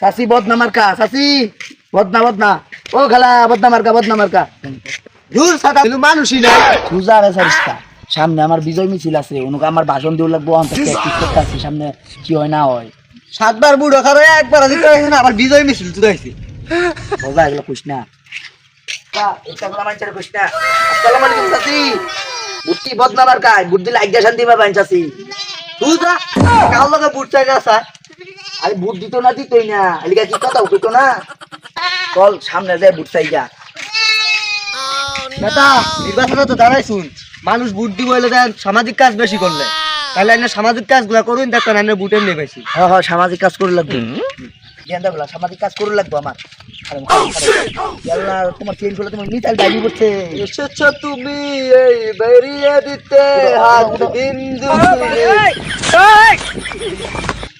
চাচি বদনা মার্কা, চাচি বদনা ও খালা বদনা মার্কা দূর সাদা মানুষই নাই সুজা রে সারিস্তা সামনে আমার বিজয় মিছিল আছে অনুকে আমার ভাষণ দিও লাগবো অন্তত প্র্যাকটিস করতে আছে সামনে কি হয় না হয় 7 বার বুড়ো খারে একবার আজি কইছ না আবার বিজয় মিছিল তুইছি বাবা এগুলো কইস না এটা গুলা মানছারে কইস না আসসালামু আলাইকুম চাচি বুদ্ধি বদনা মার্কা বুদ্ধি লাগা শান্তি পাবেন চাচি তুই যা কাল লগে বুট চাই আসা আরে বুট দিত না দিতই না এলিকা কি কথা কইতো না চল সামনে যায় বুট চাই যা নেতা নির্বাচনে তো দাঁড়াই শুন মানুষ বুট দিব হইলে দেন সামাজিক কাজ বেশি করলে তাহলে এনে সামাজিক কাজগুলো করুন দেখেন এনে বুটের নেই বেশি হ্যাঁ সামাজিক কাজ করে লাগবে গেন্দা বলা সামাজিক কাজ করে লাগবে আমার তোমার চেঞ্জ করলে তোমার মিতাল ডাইনি করছে এসেছো তুমি এই বেরিয়ে দিতে হাত বিন্দু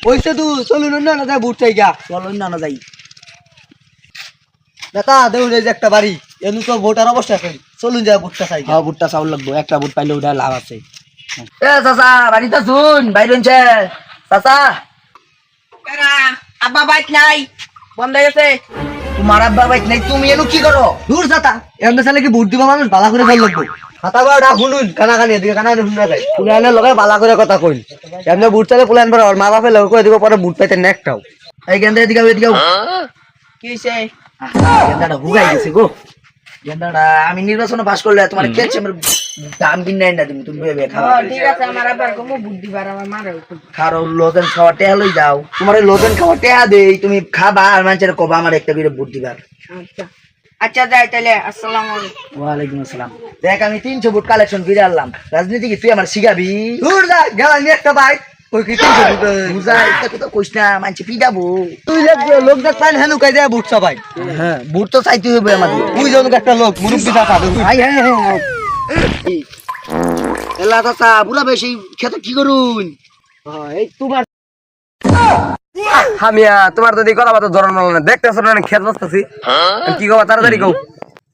ওইসে তুই চলুন না না বুট চাই গা চলো না যাই নেতা দেউন এই যে একটা বাড়ি এনু তো ভোটার অবস্থা করি চলুন যা বুটটা চাই হ্যাঁ বুটটা চাউল লাগবো একটা বুট পাইলে ওটা লাভ আছে এ চাচা বাড়িতে শুন বাইরে চাচা আব্বা বাইক নাই বন্ধ হয়ে গেছে তোমার আব্বা বাইক নাই তুমি এনু কি করো দূর যাতা এমনি চাইলে কি বুট দিব মানুষ বালা করে বল লাগবো হাতা বাড়া শুনুন কানাকানি এদিকে কানাকানি শুনা যায় পুলানের লগে বালা করে কথা কইন এমনি বুট চাইলে পুলান পরে ওর মা বাপে লগে কই দিব পরে বুট পাইতে নেকটাও এই গেন্দা এদিকে কি হইছে গেন্দাটা হুগাই গেছে গো গেন্দাটা আমি নির্বাচনে পাস করলে তোমার কেছে আমার দাম কিন নাই না তুমি ভেবে খাও ঠিক আছে আমার আবার কমো বুদ্ধি বার আমার মারে খারো লোজেন খাওয়া টেহা লই যাও তোমার এই লোজেন খাওয়া টেহা দেই তুমি খাবা আর মানুষের কবা আমার একটা করে বুট দিবার আচ্ছা আচ্ছা যাই তাহলে আসসালামু আলাইকুম ওয়ালাইকুম আসসালাম দেখ আমি 300 বুট কালেকশন করে আনলাম রাজনীতি কি তুই আমার শিখাবি দূর যা গেলা নি একটা বাইক ওই কি তিনশো বুট বুঝা এটা তো কইস না মানুষ পিটাবো তুই লোক দেখ পাইন হেনু কাই দেয়া বুট সবাই হ্যাঁ বুট তো চাইতে হবে আমাদের তুই জন একটা লোক মুরব্বি চাচা হাই হ্যাঁ হ্যাঁ এলা চাচা পুরা বেশি খেতে কি করুন এই তোমার হামিয়া তোমার তো কথা বাতা ধরন না দেখতেছ না খেত বসতেছি কি কবা তাড়াতাড়ি কও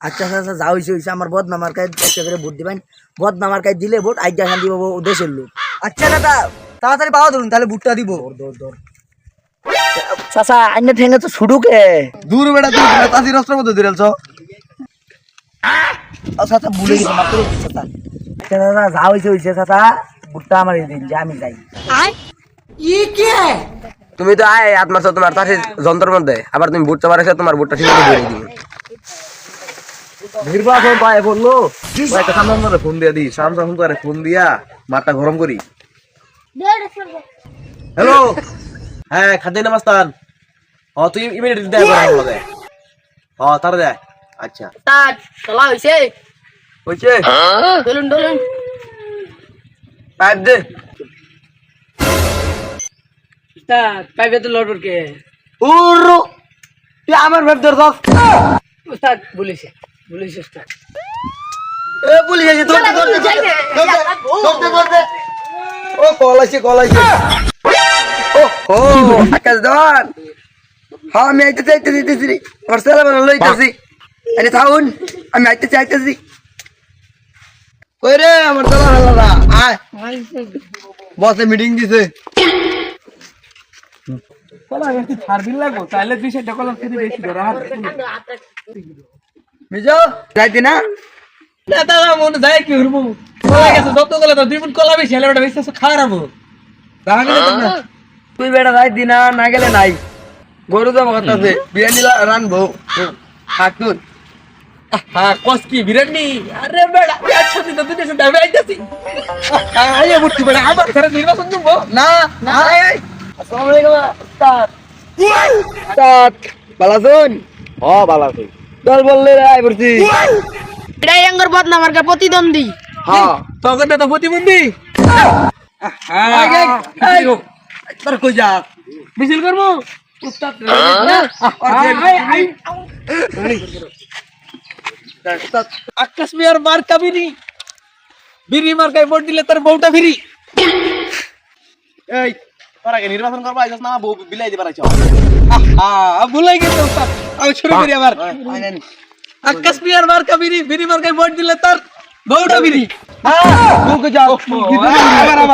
আচ্ছা আচ্ছা যা হইছে হইছে আমার বদনামার কাজ একটা করে ভোট দিবেন বদনামার কাজ দিলে ভোট আইজা শান্তি পাবো দেশের লোক আচ্ছা দাদা তাড়াতাড়ি পাওয়া ধরুন তাহলে বুটটা দিব দর চাচা আইনে ঠেঙ্গে তো ছুটুকে দূর বেড়া তুই তাসি রাস্তার মধ্যে দিরেলছ চাচা ভুলে গেছে মাত্র চাচা আচ্ছা দাদা যা হইছে হইছে চাচা ভোটটা আমার দিন যে আমি যাই তুমি তো আয় হাত মারছো তোমার তাসি যন্ত্রের মধ্যে আবার তুমি বুট চাবার এসে তোমার বুটটা ঠিক করে দিয়ে দিবে নির্বাচন পায় বললো একটা সামনে ফোন দিয়া দিই সামনে ফোন করে ফোন দিয়া মাঠটা গরম করি হ্যালো হ্যাঁ খাদ্য নামাস্তান তুই ইমিডিয়েটলি দেয় করে তারা দেয় আচ্ছা তার চলা হইছে হইছে ডলুন ডলুন পাইপ দে উস্তাদ পাইবে তো লড়বর কে উরু তুই আমার ভেব ধর দস উস্তাদ বলিছে উস্তাদ এ বলি গেছে ধরতে ও কলাইছে ও আকাশ দন হ্যাঁ আমি আইতে চাইতেছি ওর সেলা বানা লইতাছি আরে থাউন আমি আইতে চাইতেছি কই রে আমার দলা হলালা আয় বসে মিটিং দিছে কলা একটু ছাড়বিন লাগবো তাহলে 200 টাকা লাগতে বেশি ধরা হাত মিজো যাইতি না না দাদা মনে যায় কি হরবো কলা গেছে যত গেলে তো 2 ফুট কলা বেশি হলে ওটা বেশি খারাপো তাহলে না তুই বেটা যাইতি না না গেলে নাই গরু তো কথাছে বিরিয়ানি রানবো হাতুন হ্যাঁ কস কি বিরিয়ানি আরে বেড়া একসাথে তো দুটো দাবে আইতাছি আইয়া বুঝছি বেড়া আমার ঘরে নির্বাচন দেবো না না আসসালামু আলাইকুম উস্তাদ বালাসুন ভালো আছে দল বললে আই পড়ছি এটাই আঙ্গর বদনামার কা প্রতিদ্বন্দ্বী হ্যাঁ তখন তো প্রতিবন্ধী তোর কই যা মিছিল করবো উস্তাদ আকাশ মিয়ার মার্কা বিরি মার্কায় ভোট দিলে তার বউটা ফিরি এই তোর আগে নির্বাচন করবো আইসাস না বউ বিলাই দিবার আইছ ভুলাই গেছে উস্তাদ আমি শুরু করি আবার আকাশ মিয়ার মার্কা বিরি মার্কায় ভোট দিলে তার বউটা ফিরি বউকে যাও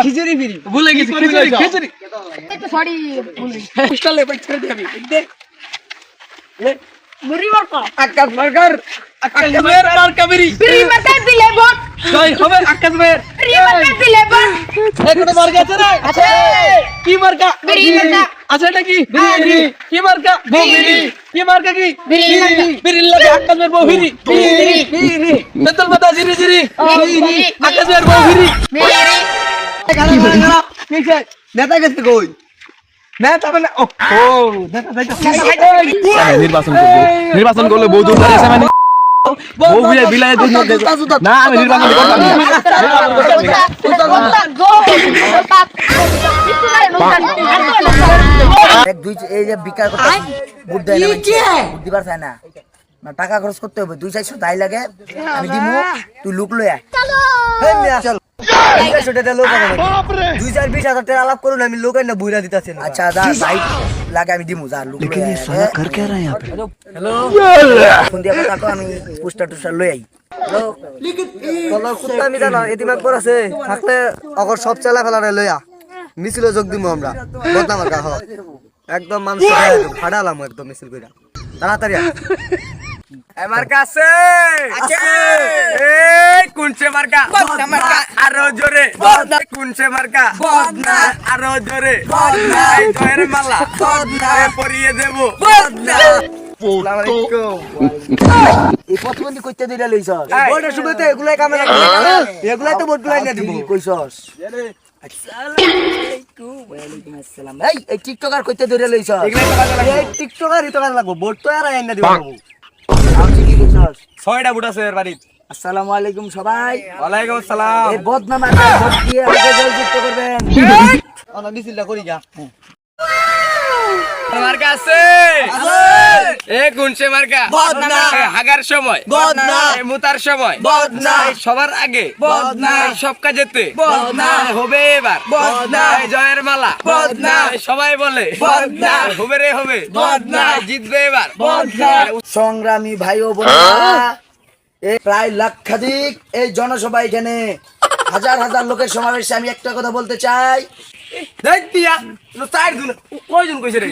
খিচুড়ি ফিরি ভুলে গেছি খিচুড়ি সরি পিস্টলে বাইক ছেড়ে দিবি দেখ বুড়ি মার্কা আকাশ মার্কার আকাশ ভাইয়ের মার্কা বিড়ি বিড়ি মার্কা দিলে ভোট জয় হবে আকাশ ভাইয়ের বিড়ি মার্কা দিলে ভোট একটা মার্কা আছে না আছে কি মার্কা বিড়ি মার্কা আছে এটা কি বিড়ি কি মার্কা বিড়ি কি মার্কা কি বিড়ি মার্কা বিড়ি লাগে আকাশ ভাইয়ের বউ বিড়ি বিড়ি তেতল পাতা জিরি জিরি বিড়ি আকাশ ভাইয়ের বউ বিড়ি বিড়ি নেতা গেছে কই নেতা মানে ও নেতা নির্বাচন করলে বউ দূর দাঁড়িয়েছে মানে বউ বিয়ে বিলায় দুধ না আমি নির্বাচন করতাম না এক দুই এই যে বিকার করতে বুট দেয় না বুদ্ধি পার চায় না না টাকা খরচ করতে হবে 2-400 তাই লাগে আমি দিমু তুই লুক লই আয় হেই মিয়া চল 200 টাকা লোক আমার 2-4-20,000 টাকা আলাপ করুন আমি লোক না বুইরা দিতাছি না আচ্ছা যা ভাই লাগে আমি দিমু যা লুক লই আয় সালা কর কে রা यहां पे হ্যালো ফোন দিয়া কথা কো আমি পোস্টার টুস্টার লই আই হ্যালো তোর কুত্তা আমি জানো এদিমাগ পর আছে থাকলে অগর সব চালা ফেলারে লইয়া মিছিলে যোগ দিমু আমরা বদনাম আর কাহ একদম মানুষ ফাড়ালাম একদম মিছিল কইরা তাড়াতাড়ি এ মার্কা আছে আছে এই কোনছে মার্কা বদনা মার্কা আরো জোরে বদনা কোনছে মার্কা বদনা আরো জোরে বদনা এই জয়ের মালা বদনা পরিয়ে দেব বদনা আসসালামু আলাইকুম এই প্রতিবন্ধী কইতে দিরা লইছস বড় শুভতে এগুলাই কামে লাগবে এগুলাই তো বদলাই না দিব কইছস ওয়ালাইকুম আসসালাম এই টিকটকার কইতে দিরা লইছস এগুলাই তো কাজে লাগবে এই টিকটকারই তো কাজে লাগবে ভোট তো আর আইন না দিব আমি কি কইছস 6টা বুট আছে এর বাড়িতে আসসালামু আলাইকুম সবাই ওয়ালাইকুম আসসালাম এই বদনাম আর ভোট দিয়ে আমাকে জয়যুক্ত করবেন অন মিছিলটা করি গা মার্কা আছে এ কোনছে মার্কা বদনা হাগার সময় বদনা মুতার সময় বদনা সবার আগে বদনা সব কাজেতে বদনা হবে এবার বদনা জয়ের মালা বদনা সবাই বলে বদনা হবে রে হবে বদনা জিতবে এবার বদনা সংগ্রামী ভাই ও বোনেরা এই প্রায় লক্ষাধিক এই জনসভা এখানে হাজার হাজার লোকের সমাবেশে আমি একটা কথা বলতে চাই দেখ দিয়া তো চার দিন কয়জন কইছে রে